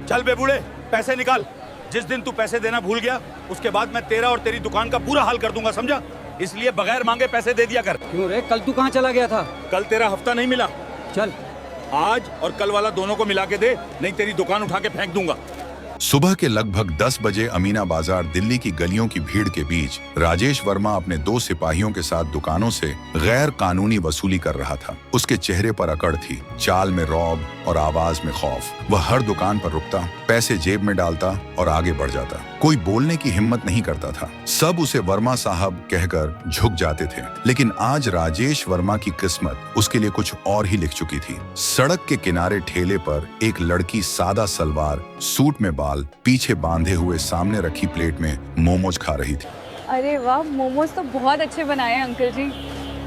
चल बे बूढ़े, पैसे निकाल। जिस दिन तू पैसे देना भूल गया उसके बाद मैं तेरा और तेरी दुकान का बुरा हाल कर दूंगा, समझा? इसलिए बगैर मांगे पैसे दे दिया कर। क्यों रे, कल तू कहाँ चला गया था? कल तेरा हफ्ता नहीं मिला। चल आज और कल वाला दोनों को मिला के दे, नहीं तेरी दुकान उठा के फेंक दूंगा। सुबह के लगभग 10 बजे अमीना बाजार दिल्ली की गलियों की भीड़ के बीच राजेश वर्मा अपने 2 सिपाहियों के साथ दुकानों से गैर कानूनी वसूली कर रहा था। उसके चेहरे पर अकड़ थी, चाल में रौब और आवाज में खौफ। वह हर दुकान पर रुकता, पैसे जेब में डालता और आगे बढ़ जाता। कोई बोलने की हिम्मत नहीं करता था। सब उसे वर्मा साहब कहकर झुक जाते थे। लेकिन आज राजेश वर्मा की किस्मत उसके लिए कुछ और ही लिख चुकी थी। सड़क के किनारे ठेले पर एक लड़की सादा सलवार, सूट में बाल पीछे बांधे हुए सामने रखी प्लेट में मोमोज खा रही थी। अरे वाह, मोमोज तो बहुत अच्छे बनाए हैं अंकल जी,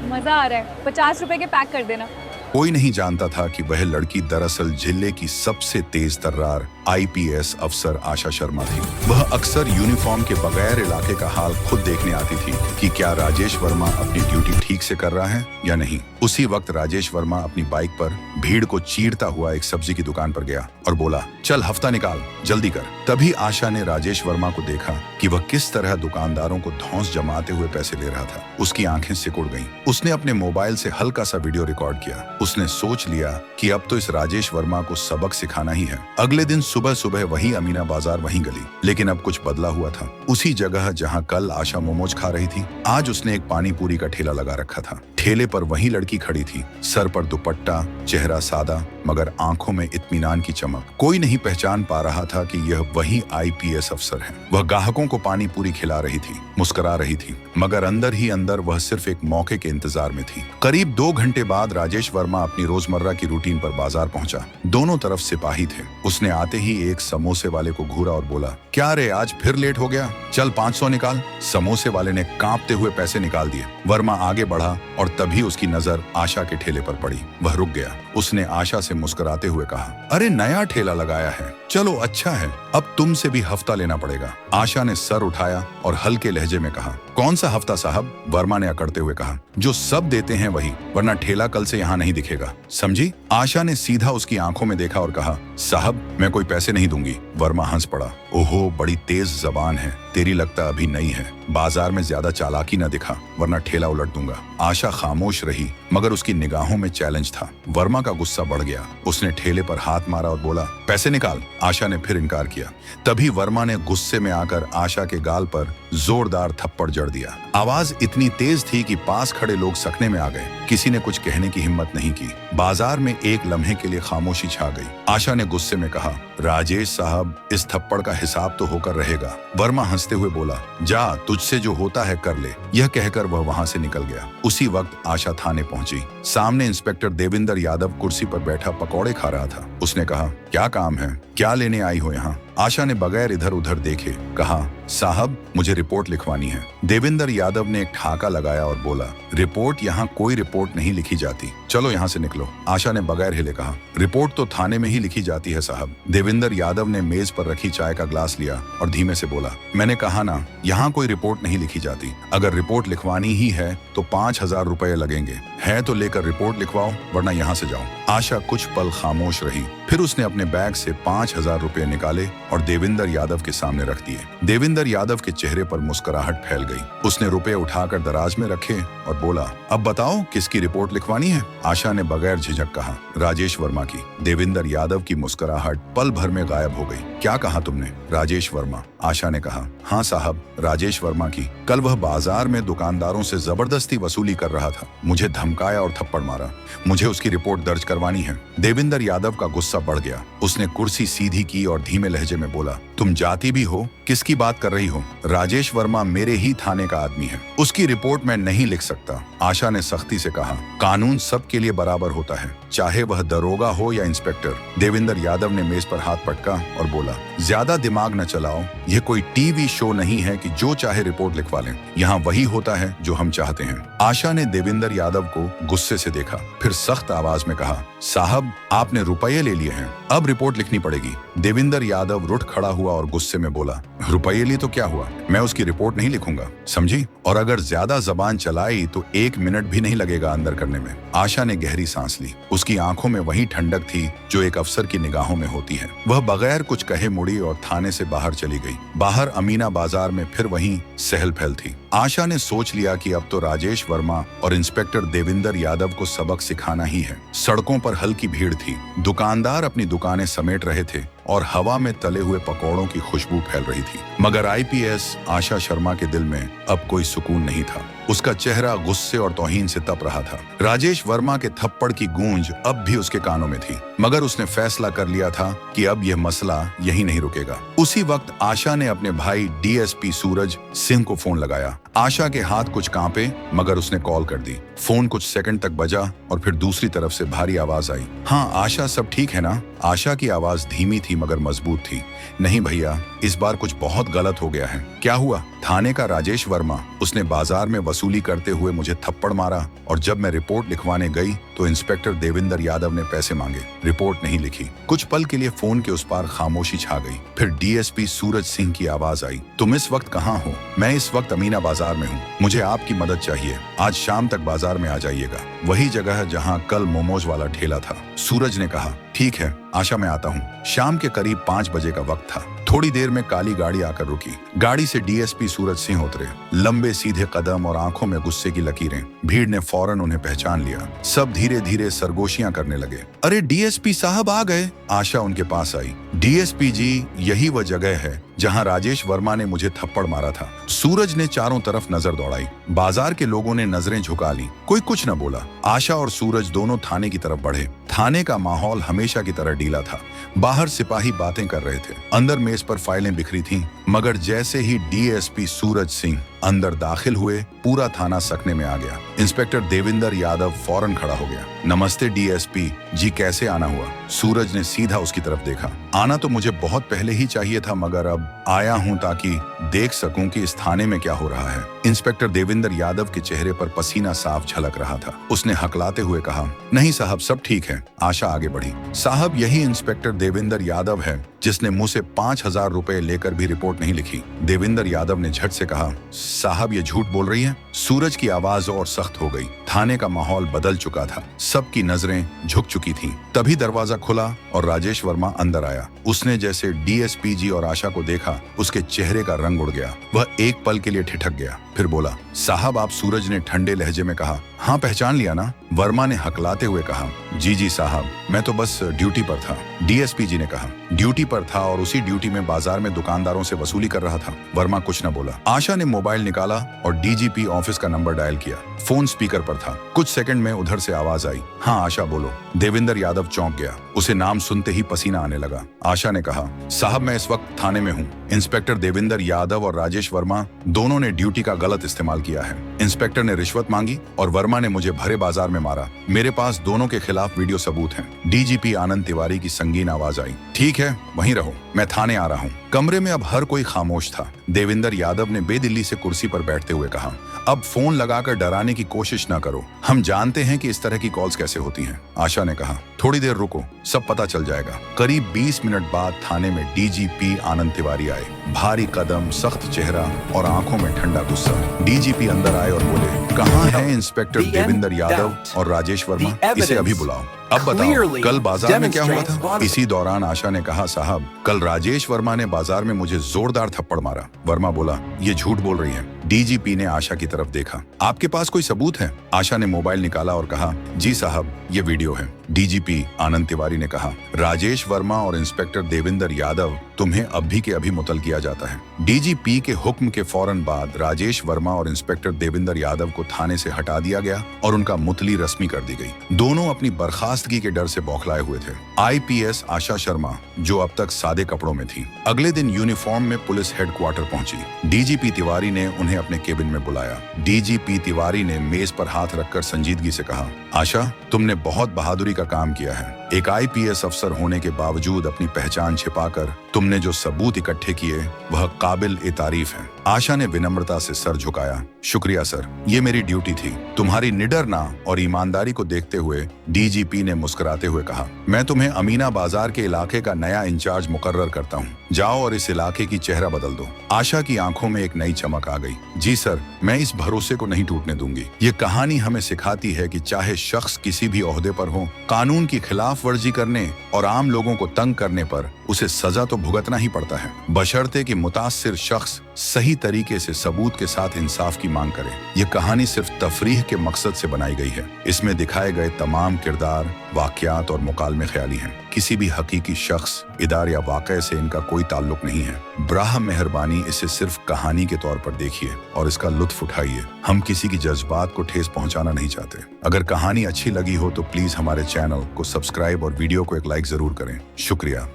मजा आ रहा है। 50 रुपए के पैक कर देना। कोई नहीं जानता था कि वह लड़की दरअसल जिले की सबसे तेज तर्रार आईपीएस अफसर आशा शर्मा थी। वह अक्सर यूनिफॉर्म के बगैर इलाके का हाल खुद देखने आती थी कि क्या राजेश वर्मा अपनी ड्यूटी ठीक से कर रहा है या नहीं। उसी वक्त राजेश वर्मा अपनी बाइक पर भीड़ को चीरता हुआ एक सब्जी की दुकान पर गया और बोला, चल हफ्ता निकाल, जल्दी कर। तभी आशा ने राजेश वर्मा को देखा कि वह किस तरह दुकानदारों को धौंस जमाते हुए पैसे ले रहा था। उसकी आंखें सिकुड़ गईं। उसने अपने मोबाइल से हल्का सा वीडियो रिकॉर्ड किया। उसने सोच लिया कि अब तो इस राजेश वर्मा को सबक सिखाना ही है। अगले दिन सुबह सुबह वही अमीना बाजार, वही गली, लेकिन अब कुछ बदला हुआ था। उसी जगह जहां कल आशा मोमोज खा रही थी, आज उसने एक पानी पूरी का ठेला लगा रखा था। ठेले पर वही लड़की खड़ी थी, सर पर दुपट्टा, चेहरा सादा मगर आंखों में इत्मीनान की चमक। कोई नहीं पहचान पा रहा था कि यह वही आईपीएस अफसर है। वह ग्राहकों को पानी पूरी खिला रही थी, मुस्कुरा रही थी, मगर अंदर ही अंदर वह सिर्फ एक मौके के इंतजार में थी। करीब 2 घंटे बाद राजेश वर्मा अपनी रोजमर्रा की रूटीन पर बाजार पहुंचा। दोनों तरफ सिपाही थे। उसने आते ही एक समोसे वाले को घूरा और बोला, क्या रे, आज फिर लेट हो गया? चल 500 निकाल। समोसे वाले ने कांपते हुए पैसे निकाल दिए। वर्मा आगे बढ़ा और तभी उसकी नजर आशा के ठेले पर पड़ी। वह रुक गया। उसने आशा से मुस्कुराते हुए कहा, अरे नया ठेला लगाया है, चलो अच्छा है, अब तुमसे भी हफ्ता लेना पड़ेगा। आशा ने सर उठाया और हल्के लहजे में कहा, कौन सा हफ्ता साहब? वर्मा ने अकड़ते हुए कहा, जो सब देते हैं वही, वरना ठेला कल से यहाँ नहीं दिखेगा, समझी? आशा ने सीधा उसकी आंखों में देखा और कहा, साहब मैं कोई पैसे नहीं दूंगी। वर्मा हंस पड़ा, ओहो बड़ी तेज जबान है तेरी, लगता अभी नई है। बाजार में ज्यादा चालाकी न दिखा वरना ठेला उलट दूंगा। आशा खामोश रही मगर उसकी निगाहों में चैलेंज था। वर्मा का गुस्सा बढ़ गया। उसने ठेले पर हाथ मारा और बोला, पैसे निकाल। आशा ने फिर इनकार किया। तभी वर्मा ने गुस्से में आकर आशा के गाल पर जोरदार थप्पड़ जड़ दिया। आवाज इतनी तेज थी कि पास खड़े लोग सकने में आ गए। किसी ने कुछ कहने की हिम्मत नहीं की। बाजार में एक लम्हे के लिए खामोशी छा गई। आशा ने गुस्से में कहा, राजेश साहब इस थप्पड़ का हिसाब तो होकर रहेगा। वर्मा हंसते हुए बोला, जा तुझसे जो होता है कर ले। यह कहकर वह वहां से निकल गया। उसी वक्त आशा थाने पहुंची। सामने इंस्पेक्टर देविंदर यादव कुर्सी पर बैठा पकौड़े खा रहा था। उसने कहा, क्या काम है, क्या लेने आई हो यहाँ? आशा ने बगैर इधर उधर देखे कहा, साहब मुझे रिपोर्ट लिखवानी है। देविंदर यादव ने एक ठहाका लगाया और बोला, रिपोर्ट? यहाँ कोई रिपोर्ट नहीं लिखी जाती, चलो यहाँ से निकलो। आशा ने बगैर हिले कहा, रिपोर्ट तो थाने में ही लिखी जाती है साहब। देविंदर यादव ने मेज पर रखी चाय का ग्लास लिया और धीमे से बोला, मैंने कहा ना, यहाँ कोई रिपोर्ट नहीं लिखी जाती। अगर रिपोर्ट लिखवानी ही है तो 5000 रुपए लगेंगे। है तो लेकर रिपोर्ट लिखवाओ वरना यहाँ से जाओ। आशा कुछ पल खामोश रही, फिर उसने अपने बैग से 5000 रुपए निकाले और देविंदर यादव के सामने रख दिए। देविंदर यादव के चेहरे पर मुस्कुराहट फैल गई। उसने रुपए उठाकर दराज में रखे और बोला, अब बताओ किसकी रिपोर्ट लिखवानी है? आशा ने बगैर झिझक कहा, राजेश वर्मा की। देविंदर यादव की मुस्कुराहट पल भर में गायब हो गई। क्या कहा तुमने? राजेश वर्मा। आशा ने कहा, हाँ साहब, राजेश वर्मा की। कल वह बाजार में दुकानदारों से जबरदस्ती वसूली कर रहा था, मुझे धमकाया और थप्पड़ मारा। मुझे उसकी रिपोर्ट दर्ज करवानी है। देविंदर यादव का गुस्सा बढ़ गया। उसने कुर्सी सीधी की और धीमे लहजे में बोला, तुम जाती भी हो, किसकी बात कर रही हो? राजेश वर्मा मेरे ही थाने का आदमी है, उसकी रिपोर्ट मैं नहीं लिख सकता। आशा ने सख्ती से कहा, कानून सबके लिए बराबर होता है, चाहे वह दरोगा हो या इंस्पेक्टर। देविंदर यादव ने मेज पर हाथ पटका और बोला, ज्यादा दिमाग न चलाओ, यह कोई टीवी शो नहीं है कि जो चाहे रिपोर्ट लिखवा लें। यहाँ वही होता है जो हम चाहते हैं। आशा ने देविंदर यादव को गुस्से से देखा, फिर सख्त आवाज में कहा, साहब आपने रुपये ले लिए हैं, अब रिपोर्ट लिखनी पड़ेगी। देविंदर यादव रुठ खड़ा हुआ और गुस्से में बोला, रुपये लिए? लिए तो क्या हुआ, मैं उसकी रिपोर्ट नहीं लिखूंगा, समझी? और अगर ज्यादा जबान चलाई तो 1 मिनट भी नहीं लगेगा अंदर करने में। आशा ने गहरी सांस ली। उसकी आंखों में वही ठंडक थी जो एक अफसर की निगाहों में होती है। वह बगैर कुछ कहे मुड़ी और थाने से बाहर चली गई। बाहर अमीना बाजार में फिर वही सहल फैल थी। आशा ने सोच लिया कि अब तो राजेश वर्मा और इंस्पेक्टर देविंदर यादव को सबक सिखाना ही है। सड़कों पर हल्की भीड़ थी। दुकानदार अपनी दुकानें समेट रहे थे और हवा में तले हुए पकौड़ों की खुशबू फैल रही थी। मगर आईपीएस आशा शर्मा के दिल में अब कोई सुकून नहीं था। उसका चेहरा गुस्से और तौहीन से तप रहा था। राजेश वर्मा के थप्पड़ की गूंज अब भी उसके कानों में थी, मगर उसने फैसला कर लिया था कि अब यह मसला यही नहीं रुकेगा। उसी वक्त आशा ने अपने भाई डीएसपी सूरज सिंह को फोन लगाया। आशा के हाथ कुछ कांपे, मगर उसने कॉल कर दी। फोन कुछ सेकंड तक बजा और फिर दूसरी तरफ से भारी आवाज आई। हाँ आशा, सब ठीक है ना? आशा की आवाज धीमी थी मगर मजबूत थी। नहीं भैया, इस बार कुछ बहुत गलत हो गया है। क्या हुआ? थाने का राजेश वर्मा, उसने बाजार में वसूली करते हुए मुझे थप्पड़ मारा और जब मैं रिपोर्ट लिखवाने गई तो इंस्पेक्टर देविंदर यादव ने पैसे मांगे। रिपोर्ट नहीं लिखी। कुछ पल के लिए फोन के उस पार खामोशी छा गई। फिर डीएसपी सूरज सिंह की आवाज आई। तुम इस वक्त कहाँ हो? मैं इस वक्त अमीना बाजार में हूँ। मुझे आपकी मदद चाहिए। आज शाम तक बाजार में आ जाइएगा। वही जगह है जहाँ कल मोमोज वाला ठेला था। सूरज ने कहा, ठीक है आशा, मैं आता हूँ। शाम के करीब 5 बजे का वक्त था। थोड़ी देर में काली गाड़ी आकर रुकी। गाड़ी से डीएसपी सूरज सिंह उतरे। लंबे सीधे कदम और आंखों में गुस्से की लकीरें। भीड़ ने फौरन उन्हें पहचान लिया। सब धीरे धीरे सरगोशियां करने लगे। अरे डीएसपी साहब आ गए। आशा उनके पास आई। डीएसपी जी, यही वह जगह है जहां राजेश वर्मा ने मुझे थप्पड़ मारा था। सूरज ने चारों तरफ नजर दौड़ाई। बाजार के लोगों ने नजरें झुका ली। कोई कुछ न बोला। आशा और सूरज दोनों थाने की तरफ बढ़े। थाने का माहौल हमेशा की तरह ढीला था। बाहर सिपाही बातें कर रहे थे। अंदर मेज पर फाइलें बिखरी थीं। मगर जैसे ही डीएसपी सूरज सिंह अंदर दाखिल हुए, पूरा थाना सकने में आ गया। इंस्पेक्टर देविंदर यादव फौरन खड़ा हो गया। नमस्ते डीएसपी जी, कैसे आना हुआ? सूरज ने सीधा उसकी तरफ देखा। आना तो मुझे बहुत पहले ही चाहिए था, मगर अब आया हूं ताकि देख सकूं कि इस थाने में क्या हो रहा है। इंस्पेक्टर देविंदर यादव के चेहरे पर पसीना साफ झलक रहा था। उसने हकलाते हुए कहा, नहीं साहब, सब ठीक है। आशा आगे बढ़ी। साहब, यही इंस्पेक्टर देविंदर यादव है जिसने मुझ से 5,000 रुपए लेकर भी रिपोर्ट नहीं लिखी। देविंदर यादव ने झट से कहा, साहब ये झूठ बोल रही है। सूरज की आवाज और सख्त हो गई। थाने का माहौल बदल चुका था। सबकी नजरें झुक चुकी थीं। तभी दरवाजा खुला और राजेश वर्मा अंदर आया। उसने जैसे डीएसपी जी और आशा को देखा, उसके चेहरे का रंग उड़ गया। वह एक पल के लिए ठिठक गया, फिर बोला, साहब आप? सूरज ने ठंडे लहजे में कहा। हाँ, पहचान लिया ना? वर्मा ने हकलाते हुए कहा, जी साहब, मैं तो बस ड्यूटी पर था। डीएसपी जी ने कहा, ड्यूटी पर था और उसी ड्यूटी में बाजार में दुकानदारों से वसूली कर रहा था। वर्मा कुछ न बोला। आशा ने मोबाइल निकाला और डीजीपी ऑफिस का नंबर डायल किया। फोन स्पीकर पर था। कुछ सेकंड में उधर से आवाज आई, हाँ आशा बोलो। देविंदर यादव चौंक गया। उसे नाम सुनते ही पसीना आने लगा। आशा ने कहा, साहब मैं इस वक्त थाने में हूँ। इंस्पेक्टर देविंदर यादव और राजेश वर्मा दोनों ने ड्यूटी का गलत इस्तेमाल किया है। इंस्पेक्टर ने रिश्वत मांगी और वर्मा ने मुझे भरे बाजार में मारा। मेरे पास दोनों के खिलाफ वीडियो सबूत हैं। डीजीपी आनंद तिवारी की संगीन आवाज आई, ठीक है वहीं रहो, मैं थाने आ रहा हूँ। कमरे में अब हर कोई खामोश था। देविंदर यादव ने बेदिल्ली से कुर्सी पर बैठते हुए कहा, अब फोन लगाकर डराने की कोशिश न करो। हम जानते हैं कि इस तरह की कॉल्स कैसे होती हैं। आशा ने कहा, थोड़ी देर रुको, सब पता चल जाएगा। करीब 20 मिनट बाद थाने में डीजीपी आनंद तिवारी आए। भारी कदम, सख्त चेहरा और आंखों में ठंडा गुस्सा। डीजीपी अंदर आए और बोले, कहाँ है इंस्पेक्टर देविंदर यादव और राजेश वर्मा? इसे अभी बुलाओ। अब बताओ, कल बाजार में क्या हुआ था? इसी दौरान आशा ने कहा, साहब कल राजेश वर्मा ने बाजार में मुझे जोरदार थप्पड़ मारा। वर्मा बोला, ये झूठ बोल रही है। डीजीपी ने आशा की तरफ देखा। आपके पास कोई सबूत है? आशा ने मोबाइल निकाला और कहा, जी साहब ये वीडियो है। डीजीपी आनंद तिवारी ने कहा, राजेश वर्मा और इंस्पेक्टर देविंदर यादव तुम्हें अभी के अभी मुतल किया जाता है। डीजीपी के हुक्म के फौरन बाद राजेश वर्मा और इंस्पेक्टर देविंदर यादव को थाने से हटा दिया गया और उनका मुतली रस्मी कर दी गई। दोनों अपनी बर्खास्तगी के डर से बौखलाए हुए थे। आईपीएस आशा शर्मा, जो अब तक सादे कपड़ों में थी, अगले दिन यूनिफॉर्म में पुलिस हेडक्वार्टर पहुंची। डीजीपी तिवारी ने उन्हें अपने केबिन में बुलाया। डीजीपी तिवारी ने मेज पर हाथ रखकर संजीदगी से कहा, आशा तुमने बहुत बहादुरी का काम किया है। एक आईपीएस अफसर होने के बावजूद अपनी पहचान छिपाकर तुमने जो सबूत इकट्ठे किए वह काबिल ए तारीफ है। आशा ने विनम्रता से सर झुकाया। शुक्रिया सर, ये मेरी ड्यूटी थी। तुम्हारी निडरना और ईमानदारी को देखते हुए डीजीपी ने मुस्कुराते हुए कहा, मैं तुम्हें अमीना बाजार के इलाके का नया इंचार्ज मुकर्रर करता हूँ। जाओ और इस इलाके की चेहरा बदल दो। आशा की आंखों में एक नई चमक आ गई। जी सर, मैं इस भरोसे को नहीं टूटने दूंगी। ये कहानी हमें सिखाती है कि चाहे शख्स किसी भी ओहदे पर हो, कानून की खिलाफ वर्जी करने और आम लोगों को तंग करने पर उसे सजा तो भुगतना ही पड़ता है, बशर्ते कि मुतासिर शख्स सही तरीके से सबूत के साथ इंसाफ की मांग करे। ये कहानी सिर्फ तफरीह के मकसद से बनाई गई है। इसमें दिखाए गए तमाम किरदार, वाकयात और मुकालमे ख्याली हैं। किसी भी हकीकी शख्स, इदारे या वाक़े से इनका कोई ताल्लुक नहीं है। ब्राह मेहरबानी इसे सिर्फ कहानी के तौर पर देखिए और इसका लुत्फ उठाइए। हम किसी की जज्बात को ठेस पहुंचाना नहीं चाहते। अगर कहानी अच्छी लगी हो तो प्लीज हमारे चैनल को सब्सक्राइब और वीडियो को एक लाइक जरूर करें। शुक्रिया।